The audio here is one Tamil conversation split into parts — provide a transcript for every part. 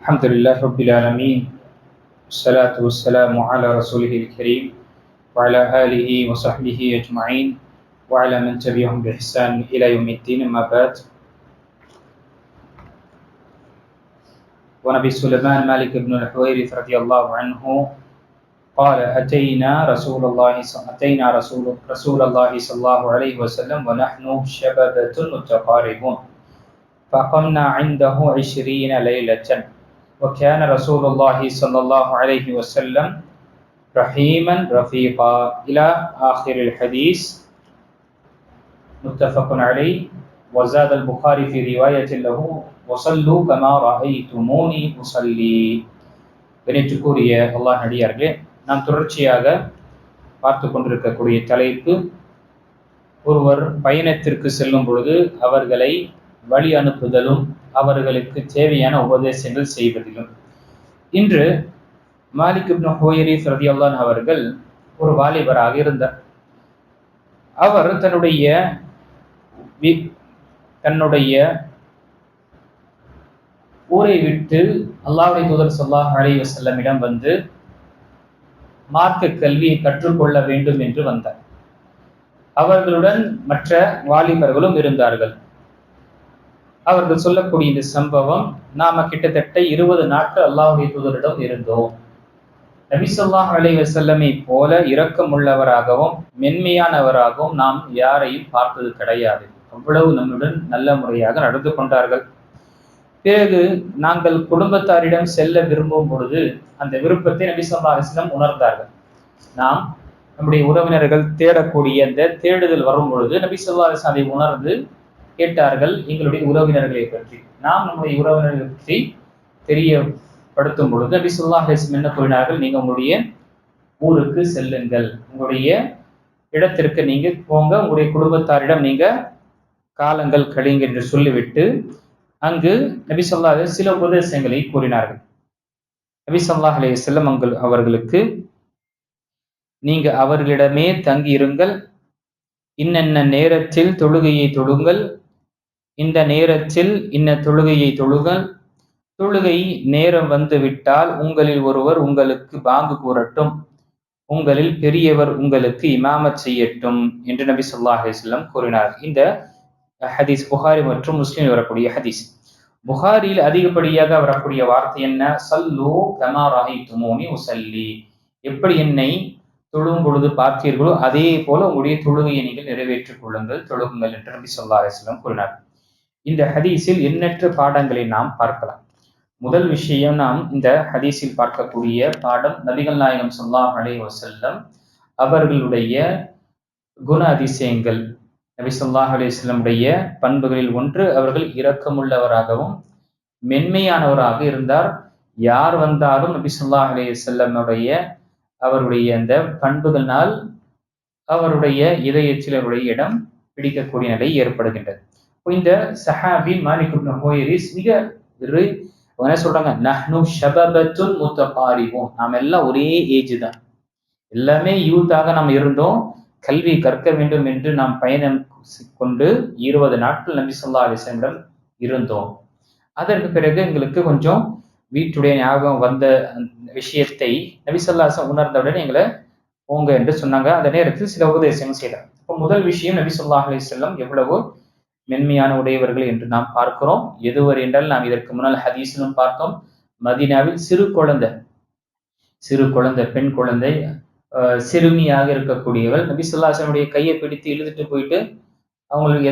الحمد لله رب العالمين والصلاة والسلام على رسوله الكريم وعلى آله وصحبه أجمعين وعلى من تبعهم بإحسان إلى يوم الدين. أما بعد. ونبي سليمان مالك بن الحويرث رضي الله عنه قال أتينا رسول الله صلى الله عليه وسلم ونحن شبابة متقاربون فقمنا عنده 20 ليلة وكان رسول الله صلى الله عليه وسلم رحيما رفيقا إلى آخر الحديث متفق عليه. وزاد البخاري في رواية له وصلوا كما رأيتموني أصلي. கணித்துக்குரிய அல்லாஹ் நடிகார்களே, நாம் தொடர்ச்சியாக பார்த்து கொண்டிருக்கக்கூடிய தலைப்பு ஒருவர் பயணத்திற்கு செல்லும் பொழுது அவர்களை வழி அனுப்புதலும் அவர்களுக்கு தேவையான உபதேசங்கள் செய்வதிலும். இன்று மாலிக் இப்னு ஹுவைரிஸ் ரலியல்லாஹு அன்ஹு அவர்கள் ஒரு வாலிபராக இருந்தார். அவர் தன்னுடைய ஊரை விட்டு அல்லாஹ்வுடைய தூதர் ஸல்லல்லாஹு அலைஹி வஸல்லமிடம் வந்து மார்க்க கல்வியை கற்றுக்கொள்ள வேண்டும் என்று வந்தார். அவர்களுடன் மற்ற வாலிபர்களும் இருந்தார்கள். அவர்கள் சொல்லக்கூடிய இந்த சம்பவம், நாம கிட்டத்தட்ட 20 நாட்கள் அல்லாஹ்வுடைய தூதரிடம் இருந்தோம். நபி ஸல்லல்லாஹு அலைஹி வஸல்லமை போல இரக்கமுள்ளவராகவும் மென்மையானவராகவும் நாம் யாரையும் பார்த்தது கிடையாது. அவ்வளவு நம்முடன் நல்ல முறையாக நடந்து கொண்டார்கள். பிறகு நாங்கள் குடும்பத்தாரிடம் செல்ல விரும்பும் பொழுது அந்த விருப்பத்தை நபி ஸல்லல்லாஹு அலைஹி வஸல்லம் உணர்ந்தார்கள். நாம் நம்முடைய உறவினர்கள் தேடக்கூடிய அந்த தேடுதல் வரும் பொழுது நபி ஸல்லல்லாஹு அலைஹி வஸல்லம் அதை உணர்ந்து கேட்டார்கள் எங்களுடைய உறவினர்களை பற்றி. நாம் நம்முடைய உறவினர்களை பற்றி தெரியப்படுத்தும் பொழுது நபி ஸல்லல்லாஹு அலைஹி வஸல்லம் என்ன கூறினார்கள், நீங்க உங்களுடைய ஊருக்கு செல்லுங்கள், உங்களுடைய இடத்திற்கு நீங்க போங்க, உங்களுடைய குடும்பத்தாரிடம் நீங்க காலங்கள் கழிங்க என்று சொல்லிவிட்டு அங்கு நபி ஸல்லல்லாஹு அலைஹி வஸல்லம் சில உபதேசங்களை கூறினார்கள். நபி ஸல்லல்லாஹு அலைஹி வஸல்லம் அவர்களுக்கு, நீங்க அவர்களிடமே தங்கி இருங்கள், இன்னென்ன நேரத்தில் தொழுகையை தொழுங்கள், இந்த நேரத்தில் இன்ன தொழுகையை தொழுங்கள், தொழுகை நேரம் வந்து விட்டால் உங்களில் ஒருவர் உங்களுக்கு பாங்கு கூறட்டும், உங்களில் பெரியவர் உங்களுக்கு இமாமத் செய்யட்டும் என்று நபி ஸல்லல்லாஹு அலைஹி வஸல்லம் கூறினார். இந்த ஹதீஸ் புகாரி மற்றும் முஸ்லிமில் வரக்கூடிய ஹதீஸ். புகாரியில் அதிகப்படியாக வரக்கூடிய வார்த்தை என்ன? சல்லு கமா ரஅய்துமூனி உஸல்லி. எப்படி என்னை தொழும் பொழுது பார்த்தீர்களோ அதே போல உங்களுடைய தொழுகையை நீங்கள் நிறைவேற்றிக் கொள்ளுங்கள், தொழுகுங்கள் என்று நபி ஸல்லல்லாஹு அலைஹி வஸல்லம் கூறினார். இந்த ஹதீஸில் எண்ணற்ற பாடங்களை நாம் பார்க்கலாம். முதல் விஷயம், நாம் இந்த ஹதீஸில் பார்க்கக்கூடிய பாடம், நபிகள் நாயகம் ஸல்லல்லாஹு அலைஹி வஸல்லம் அவர்களுடைய குண அதிசயங்கள். நபி ஸல்லல்லாஹு அலைஹி வஸல்லமுடைய பண்புகளில் ஒன்று, அவர்கள் இரக்கமுள்ளவராகவும் மென்மையானவராக இருந்தார். யார் வந்தாலும் நபி ஸல்லல்லாஹு அலைஹி வஸல்லமுடைய அவருடைய அந்த பண்புகளினால் அவருடைய இதயத்தில் அவருடைய இடம் பிடிக்கக்கூடிய நிலை ஏற்படுகின்றது. இந்த சஹாபி மாலிக் இப்னு ஹுவைரிஸ் என்ன சொல்றாங்க, நஹ்னு ஷபபத்துன் முத்தகாரிபூன், நாம் எல்லாம் ஒரே ஏஜ் தான், எல்லாமே யூத்தாக நாம் இருந்தோம். கல்வி கற்க வேண்டும் என்று நாம் பயணம் கொண்டு 20 நாட்கள் நபி ஸல்லல்லாஹு அலைஹி வஸல்லம் இருந்தோம். அதற்கு பிறகு எங்களுக்கு கொஞ்சம் வீட்டுடைய ஞாபகம் வந்த விஷயத்தை நபி ஸல்லல்லாஹு அலைஹி வஸல்லம் உணர்ந்தவுடன் எங்களை போங்க என்று சொன்னாங்க. அந்த நேரத்தில் சில உபதேசங்கள் செய்தார். இப்போ முதல் விஷயம், நபி ஸல்லல்லாஹு அலைஹி வஸல்லம் எவ்வளவு மென்மையான உடையவர்கள் என்று நாம் பார்க்கிறோம். எதுவரை என்றால், நாம் இதற்கு முன்னால் ஹதீஸிலும் பார்த்தோம், மதீனாவில் சிறு குழந்தை பெண் குழந்தை சிறுமியாக இருக்கக்கூடியவள் நபி ஸல்லல்லாஹு அலைஹி வஸல்லம் கையை பிடித்து இழுத்துட்டு போயிட்டு அவங்களுக்கு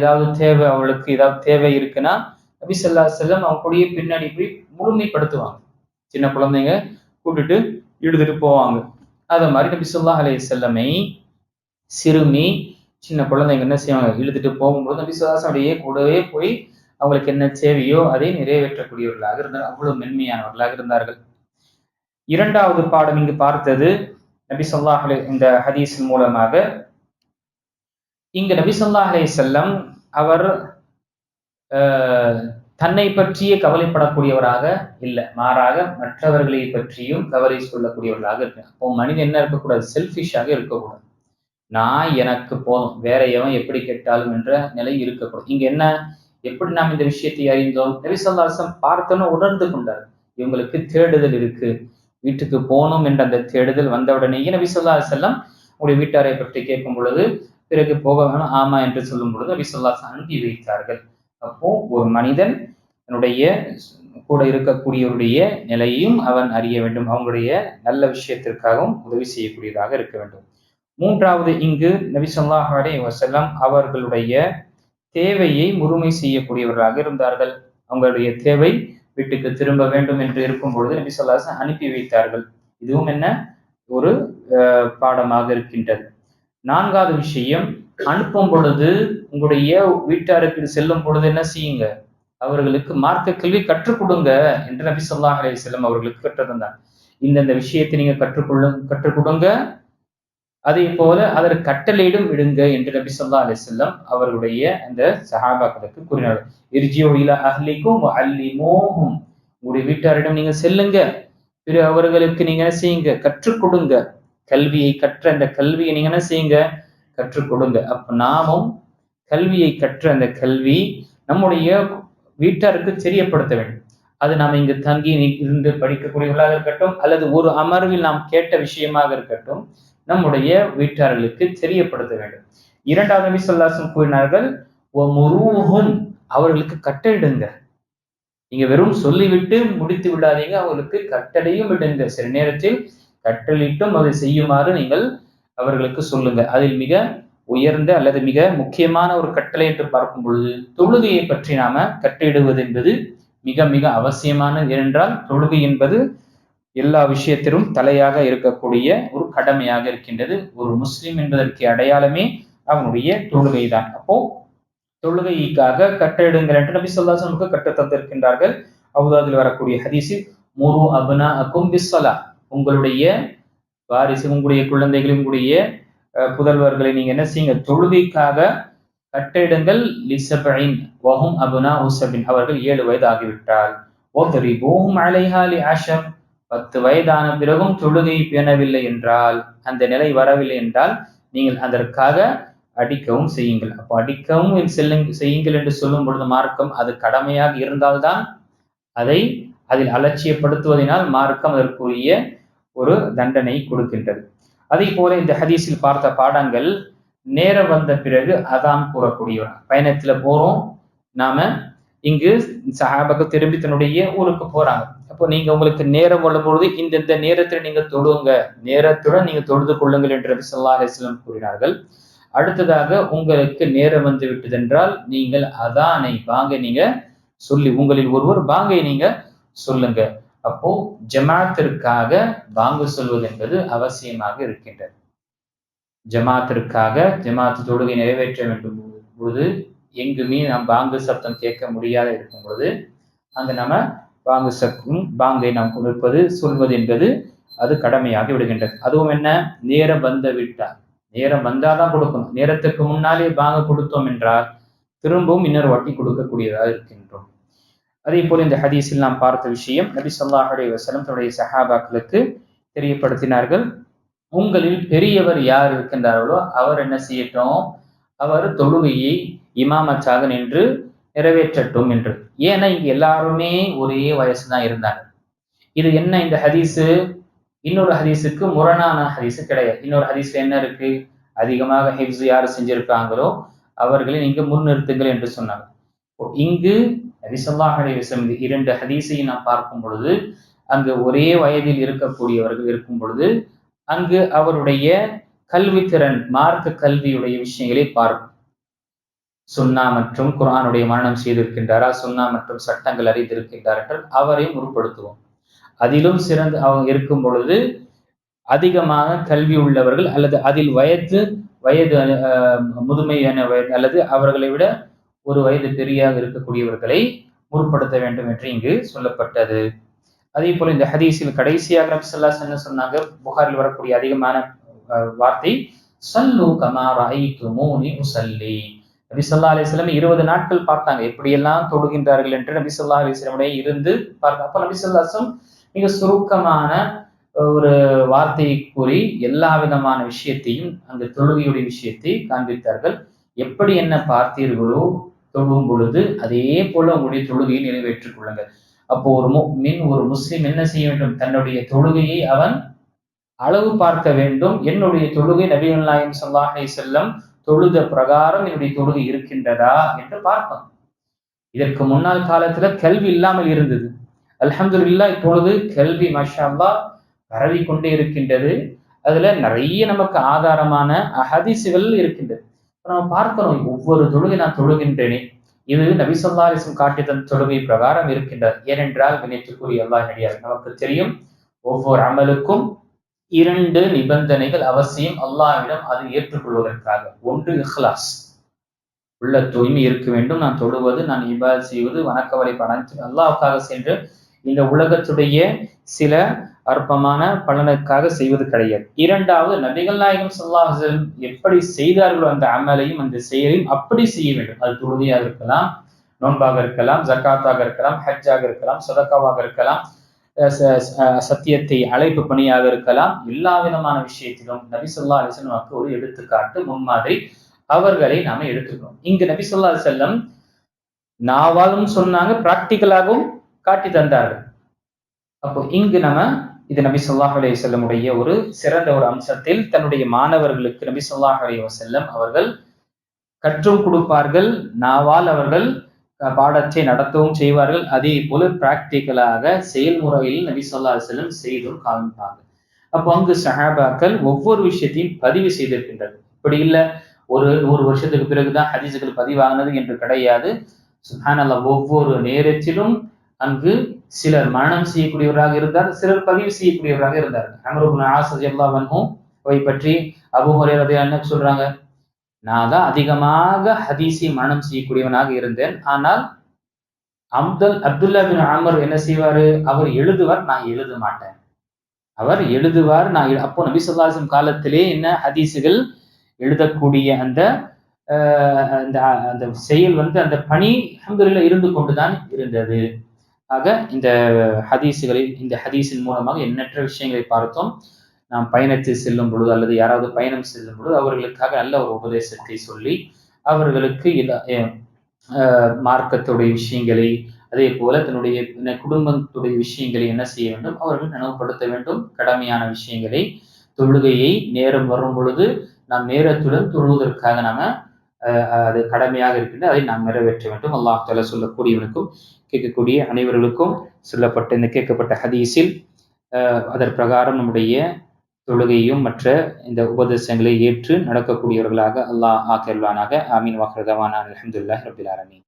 அவளுக்கு ஏதாவது தேவை இருக்குன்னா நபி ஸல்லல்லாஹு அலைஹி வஸல்லம் அவங்க கூடிய பின்னாடி போய் முழுமைப்படுத்துவாங்க. சின்ன குழந்தைங்க கூப்பிட்டுட்டு இழுத்துட்டு போவாங்க. அத மாதிரி நபி ஸல்லல்லாஹு அலைஹி வஸல்லமை சிறுமி சின்ன குழந்தைங்க என்ன செய்வாங்க, இழுத்துட்டு போகும்போது நபி ஸல்லல்லாஹு அலைஹி வஸல்லம் கூடவே போய் அவங்களுக்கு என்ன தேவையோ அதை நிறைவேற்றக்கூடியவர்களாக இருந்தார். அவ்வளவு மென்மையானவர்களாக இருந்தார்கள். இரண்டாவது பாடம் இங்கு பார்த்தது, நபி ஸல்லல்லாஹு அலைஹி இந்த ஹதீஸின் மூலமாக இங்கு நபி ஸல்லல்லாஹு அலைஹி வஸல்லம் அவர் தன்னை பற்றியே கவலைப்படக்கூடியவராக இல்லை, மாறாக மற்றவர்களை பற்றியும் கவலை சொல்லக்கூடியவர்களாக இருக்காங்க. அப்போ மனிதன் என்ன இருக்கக்கூடாது, செல்ஃபிஷாக இருக்கக்கூடாது. நான் எனக்கு போதும், வேற எவன் எப்படி கேட்டாலும் என்ற நிலை இருக்கக்கூடாது. இங்க என்ன, எப்படி நாம் இந்த விஷயத்தை அறிந்தோம், நபி ஸல்லல்லாஹு அலைஹி வஸல்லம் பார்த்தோன்னு உணர்ந்து கொண்டார். இவங்களுக்கு தேடுதல் இருக்கு, வீட்டுக்கு போகணும் என்ற அந்த தேடுதல் வந்தவுடனேயே நபி ஸல்லல்லாஹு அலைஹி வஸல்லம் உங்களுடைய வீட்டாரை பற்றி கேட்கும் பொழுது, பிறகு போக வேணும் ஆமா என்று சொல்லும் பொழுது நபி ஸல்லல்லாஹு அலைஹி வஸல்லம் அனுப்பி வைத்தார்கள். அப்போ ஒரு மனிதன் தன்னுடைய கூட இருக்கக்கூடியவருடைய நிலையையும் அவன் அறிய வேண்டும், அவங்களுடைய நல்ல விஷயத்திற்காகவும் உதவி செய்யக்கூடியதாக இருக்க வேண்டும். மூன்றாவது, இங்கு நபி ஸல்லல்லாஹு அலைஹி வஸல்லம் அவர்களுடைய தேவையை முழுமை செய்யக்கூடியவர்களாக இருந்தார்கள். அவங்களுடைய தேவை வீட்டுக்கு திரும்ப வேண்டும் என்று இருக்கும் பொழுது நபி ஸல்லல்லாஹு அலைஹி வஸல்லம் அனுப்பி வைத்தார்கள். இதுவும் என்ன ஒரு பாடமாக இருக்கின்றது. நான்காவது விஷயம், அனுப்பும் பொழுது உங்களுடைய வீட்டாருக்கு செல்லும் பொழுது என்ன செய்யுங்க, அவர்களுக்கு மார்க்க கல்வி கற்றுக் கொடுங்க என்று நபி ஸல்லல்லாஹு அலைஹி வஸல்லம் அவர்களுக்கு கற்றுத்தந்தார். இந்த விஷயத்தை நீங்க கற்றுக் கொடுங்க, அதே போல அதற்கு கட்டளையிடும் விடுங்க என்று நபி ஸல்லல்லாஹு அலைஹி வஸல்லம் அவர்களுடைய அந்த சஹாபாக்களுக்கு கூறினார்கள். இர்ஜிஉ இலா அஹ்லிக்கும் வஅல்லிமூஹும், உங்களுடைய வீட்டாரிடம் நீங்க செல்லுங்க, பிற அவர்களுக்கு நீங்க என்ன செய்யுங்க, கற்றுக் கொடுங்க. கல்வியை கற்ற அந்த கல்வியை நீங்க என்ன செய்யுங்க, கற்றுக் கொடுங்க. அப்ப நாமும் கல்வியை கற்ற அந்த கல்வி நம்முடைய வீட்டாருக்கு தெரியப்படுத்த வேண்டும். அது நாம் இங்கு தங்கி இருந்து படிக்கக்கூடியவர்களாக இருக்கட்டும், அல்லது ஒரு அமர்வில் நாம் கேட்ட விஷயமாக இருக்கட்டும், நம்முடைய வீட்டார்களுக்கு தெரியப்படுத்த வேண்டும். இரண்டாவது நபி ஸல்லல்லாஹு அலைஹி வஸல்லம் கூறினார்கள், வமுரூஹும், அவர்களுக்கு கட்டளையிடுங்க. நீங்க வெறும் சொல்லிவிட்டு முடித்து விடாதீங்க, அவர்களுக்கு கட்டளையும் விடுங்க. சில நேரத்தில் கட்டளையிட்டும் அதை செய்யுமாறு நீங்கள் அவர்களுக்கு சொல்லுங்க. அதில் மிக உயர்ந்த அல்லது மிக முக்கியமான ஒரு கட்டளை என்று பார்க்கும் பொழுது தொழுகையை பற்றி நாம கட்டளையிடுவது என்பது மிக மிக அவசியமானது. ஏனென்றால் தொழுகை என்பது எல்லா விஷயத்திலும் தலையாக இருக்கக்கூடிய ஒரு கடமையாக இருக்கின்றது. ஒரு முஸ்லிம் என்பதற்கு அடையாளமே அவனுடைய தொழுகை தான். அப்போ தொழுகைக்காக கட்டளையிடுங்கள் என்று நபி ஸல்லல்லாஹு அலைஹி வஸல்லம் கற்றுத் தந்திருக்கின்றார்கள். அபூதாவுதில் வரக்கூடிய ஹதீஸில், முரு அப்னாஅக்கும் பிஸ்ஸலாஹ், உங்களுடைய வாரிசு, உங்களுடைய குழந்தைகள், உங்களுடைய புதல்வர்களை நீங்க என்ன செய்யுங்க, தொழுகைக்காக கட்டளையிடுங்கள். லிஸபஇன் வஹும் அப்னாஉ ஸபின், அவர்கள் 7 வயது ஆகிவிட்டால். வத்ரிபூஹும் அலைஹா லிஅஷர், 10 வயதான பிறகும் தொழுகை பேணவில்லை என்றால், அந்த நிலை வரவில்லை என்றால் நீங்கள் அதற்காக அடிக்கவும் செய்யுங்கள். அப்போ அடிக்கவும் செய்யுங்கள் என்று சொல்லும் பொழுது மார்க்கம் அது கடமையாக இருந்தால்தான் அதில் அலட்சியப்படுத்துவதனால் மார்க்கம் அதற்குரிய ஒரு தண்டனை கொடுக்கின்றது. அதே போல இந்த ஹதீஸில் பார்த்த பாடங்கள், நேரம் வந்த பிறகு அதான் கூறக்கூடியவர். பயணத்துல போறோம் நாம, இங்கு சஹாபாக்கள் திரும்பி தன்னுடைய ஊருக்கு போறாங்க. அப்போ நீங்க உங்களுக்கு நேரம் வரும்பொழுது இந்த நேரத்தில் நீங்க தொழுங்க, நேரத்துடன் நீங்க தொழுது கொள்ளுங்கள் என்று நபி ஸல்லல்லாஹு அலைஹி வஸல்லம் கூறினார்கள். அடுத்ததாக, உங்களுக்கு நேரம் வந்து விட்டதென்றால் நீங்கள் அதானை, பாங்கை நீங்க சொல்லி, உங்களில் ஒருவர் பாங்கை நீங்க சொல்லுங்க. அப்போ ஜமாத்திற்காக பாங்கு சொல்வது என்பது அவசியமாக இருக்கின்றது. ஜமாத்து தொழுகை நிறைவேற்ற வேண்டும் பொழுது எங்குமே நாம் பாங்கு சப்தம் கேட்க முடியாத இருக்கும் பொழுது அங்கு நம்ம பாங்கை நாம் கொடுப்பது சொல்வது என்பது அது கடமையாகி விடுகின்றது. அதுவும் என்ன, நேரம் வந்து விட்டால், நேரம் வந்தாதான் கொடுக்கணும். நேரத்துக்கு முன்னாலே பாங்க கொடுத்தோம் என்றால் திரும்பவும் இன்னொரு வாட்டி கொடுக்கக்கூடியதாக இருக்கின்றோம். அதே போல இந்த ஹதீஸில் நாம் பார்த்த விஷயம், நபி ஸல்லல்லாஹு அலைஹி வஸல்லம் தன்னுடைய சஹாபாக்களுக்கு தெரியப்படுத்தினார்கள், உங்களில் பெரியவர் யார் இருக்கின்றார்களோ அவர் என்ன செய்யட்டும், அவர் தொழுகையை இமாமத்தாக நின்று நிறைவேற்றட்டும் என்று. ஏன்னா இங்க எல்லாருமே ஒரே வயசுதான் இருந்தாங்க. இது என்ன, இந்த ஹதீஸு இன்னொரு ஹதீஸுக்கு முரணான ஹதீஸு கிடையாது. இன்னொரு ஹதீஸ்ல என்ன இருக்கு, அதிகமாக ஹிஃப்ஸ் யார் செஞ்சிருக்காங்களோ அவர்களை நீங்க முன்னிறுத்துங்கள் என்று சொன்னாங்க. இங்கு நபி ஸல்லல்லாஹு அலைஹி வஸல்லம் 2 ஹதீஸையும் நாம் பார்க்கும் பொழுது அங்கு ஒரே வயதில் இருக்கக்கூடியவர்கள் இருக்கும் பொழுது அங்கு அவருடைய கல்வித்திறன், மார்க்க கல்வியுடைய விஷயங்களை பார்க்கும். சுன்னா மற்றும் குர்ஆனுடைய மரணம் செய்திருக்கின்றாரா, சுன்னா மற்றும் சட்டங்கள் அறிந்திருக்கின்றார் என்றால் அவரையும் முற்படுத்துவோம். அதிலும் சிறந்து அவங்க இருக்கும் பொழுது அதிகமாக கல்வி உள்ளவர்கள் அல்லது அதில் வயது முதுமையான வயது அல்லது அவர்களை விட ஒரு வயது பெரியாக இருக்கக்கூடியவர்களை முற்படுத்த வேண்டும் என்று இங்கு சொல்லப்பட்டது. அதே போல இந்த ஹதீஸில் கடைசியாக நபி ஸல்லல்லாஹு அலைஹி வஸல்லம் சொன்னாங்க, புகாரில் வரக்கூடிய அதிகமான வார்த்தை, சல்லு கமா ரஅய்துமூனி உஸல்லி. நபி ஸல்லல்லாஹு அலைஹி வஸல்லம் 20 நாட்கள் பார்த்தாங்க எப்படியெல்லாம் தொழுகின்றார்கள் என்று. நபி ஸல்லல்லாஹு அலைஹி வஸல்லம் இருந்து பார்த்தாங்க. அப்ப நபி ஸல்லல்லாஹு அலைஹி வஸல்லம் மிக சுருக்கமான ஒரு வார்த்தையை கூறி எல்லா விதமான விஷயத்தையும், அந்த தொழுகையுடைய விஷயத்தை காண்பித்தார்கள். எப்படி என்ன பார்த்தீர்களோ தொழும் பொழுது அதே போல உங்களுடைய தொழுகையை நிறைவேற்றிக் கொள்ளுங்கள். அப்போ ஒரு முஃமின், ஒரு முஸ்லிம் என்ன செய்ய வேண்டும்? தன்னுடைய தொழுகையை அவன் அளவு பார்க்க வேண்டும். என்னுடைய தொழுகை நபிகள் நாயகம் ஸல்லல்லாஹு அலைஹி வஸல்லம் தொழுத பிரகாரம் என்னுடைய தொழுகை இருக்கின்றதா என்று பார்க்கணும். இதற்கு முன்னாள் காலத்துல கல்வி இல்லாமல் இருந்தது. அல்ஹம்துலில்லாஹ் இப்பொழுது கல்வி மாஷா அல்லாஹ் பரவி கொண்டே இருக்கின்றது. அதுல நிறைய நமக்கு ஆதாரமான ஹதீசுகள் இருக்கின்றது. நம்ம பார்க்கிறோம், ஒவ்வொரு தொழுகை நான் தொழுகின்றேனே, இது நபி ஸல்லல்லாஹு அலைஹி வஸல்லம் காட்டி தந்த தொழுகை பிரகாரம் இருக்கின்றது. ஏனென்றால் கண்ணியத்திற்குரிய அல்லாஹ் நடிகார், நமக்கு தெரியும் ஒவ்வொரு அமலுக்கும் 2 நிபந்தனைகள் அவசியம் அல்லாஹ்விடம் அது ஏற்றுக்கொள்வதற்காக. ஒன்று இஹ்லாஸ், உள்ள தூய்மை இருக்க வேண்டும். நான் தொழுவது, நான் இபாதத் செய்வது, வணக்க வழிபாடு அனைத்தும் அல்லாஹ்வுக்காக சென்று இந்த உலகத்துடைய சில அற்பமான பலனுக்காக செய்வது கிடையாது. இரண்டாவது, நபிகள் நாயகம் ஸல்லல்லாஹு அலைஹி வஸல்லம் எப்படி செய்தார்களோ அந்த அமலையும் அந்த செயலையும் அப்படி செய்ய வேண்டும். அது தொழுகையாக இருக்கலாம், நோன்பாக இருக்கலாம், ஜக்காத்தாக இருக்கலாம், ஹஜ்ஜாக இருக்கலாம், சதக்காவாக இருக்கலாம், சத்தியத்தை அழைப்பு பணியாக இருக்கலாம். எல்லா விதமான விஷயத்திலும் நபி ஸல்லல்லாஹு அலைஹி வஸல்லம் நமக்கு ஒரு எடுத்துக்காட்டு, முன்மாதிரி. அவர்களை நாம எடுத்துக்கணும். இங்கு நபி ஸல்லல்லாஹு அலைஹி வஸல்லம் நாவாலும் சொன்னாங்க, பிராக்டிக்கலாகவும் காட்டி தந்தார்கள். அப்போ இங்கு நம்ம இது நபி ஸல்லல்லாஹு அலைஹி வஸல்லம் உடைய ஒரு சிறந்த ஒரு அம்சத்தில் தன்னுடைய மாணவர்களுக்கு நபி ஸல்லல்லாஹு அலைஹி வஸல்லம் அவர்கள் கற்றும் கொடுப்பார்கள். நாவால் அவர்கள் பாடத்தை நடத்தவும் செய்வார்கள். அதே போல பிராக்டிக்கலாக செயல்முறையில் நபி ஸல்லல்லாஹு அலைஹி வஸல்லம் செய்தும் காண்பாங்க. அப்போ அங்கு சஹாபாக்கள் ஒவ்வொரு விஷயத்தையும் பதிவு செய்திருக்கின்றனர். இப்படி இல்லை ஒரு 100 வருஷத்துக்கு பிறகுதான் ஹதீசுகள் பதிவானது என்று கிடையாது. சுப்ஹானல்லாஹ், ஒவ்வொரு நேரத்திலும் அங்கு சிலர் மரணம் செய்யக்கூடியவராக இருந்தார், சிலர் பதிவு செய்யக்கூடியவராக இருந்தார்கள். அம்ர் இப்னு ஆஸ் ரலியல்லாஹு அன்ஹு பற்றி அபூ ஹுரைரா ரலியல்லாஹு அன்ஹு சொல்றாங்க, நான் தான் அதிகமாக ஹதீஸை மரணம் செய்யக்கூடியவனாக இருந்தேன். ஆனால் அப்துல்லா பின் அமர் என்ன செய்வாரு? அவர் எழுதுவார், நான் எழுத மாட்டேன். அவர் எழுதுவார், அப்போ நபி ஸல்லல்லாஹு அலைஹி வஸல்லம் காலத்திலே என்ன ஹதீஸுகள் எழுதக்கூடிய அந்த அந்த செயல் அந்த பணி அல்ஹம்துலில்லாஹ் இருந்து கொண்டுதான் இருந்தது. ஆக இந்த இந்த ஹதீஸின் மூலமாக எண்ணற்ற விஷயங்களை பார்த்தோம். நாம் பயணத்தில் செல்லும் பொழுது அல்லது யாராவது பயணம் செல்லும் பொழுது அவர்களுக்காக நல்ல ஒரு உபதேசத்தை சொல்லி அவர்களுக்கு மார்க்கத்துடைய விஷயங்களை, அதே போல தன்னுடைய குடும்பத்துடைய விஷயங்களை என்ன செய்ய வேண்டும்? அவர்கள் நினைவுபடுத்த வேண்டும். கடமையான விஷயங்களை, தொழுகையை நேரம் வரும் பொழுது நாம் நேரத்துடன் தொழுவதற்காக நாம அது கடமையாக இருக்கின்ற அதை நாம் நிறைவேற்ற வேண்டும். அல்லாஹ் தஆலா சொல்லக்கூடியவனுக்கும் கேட்கக்கூடிய அனைவர்களுக்கும் சொல்லப்பட்ட இந்த கேட்கப்பட்ட ஹதீஸில் அதற்பிரகாரம் நம்முடைய தொழுகையும் மற்ற இந்த உபதேசங்களை ஏற்று நடக்கக்கூடியவர்களாக அல்லாஹ் ஆக்கியருள்வானாக. ஆமீன். வாஹிரு தஅவானா அல்ஹம்துலில்லாஹி ரப்பில் ஆலமீன்.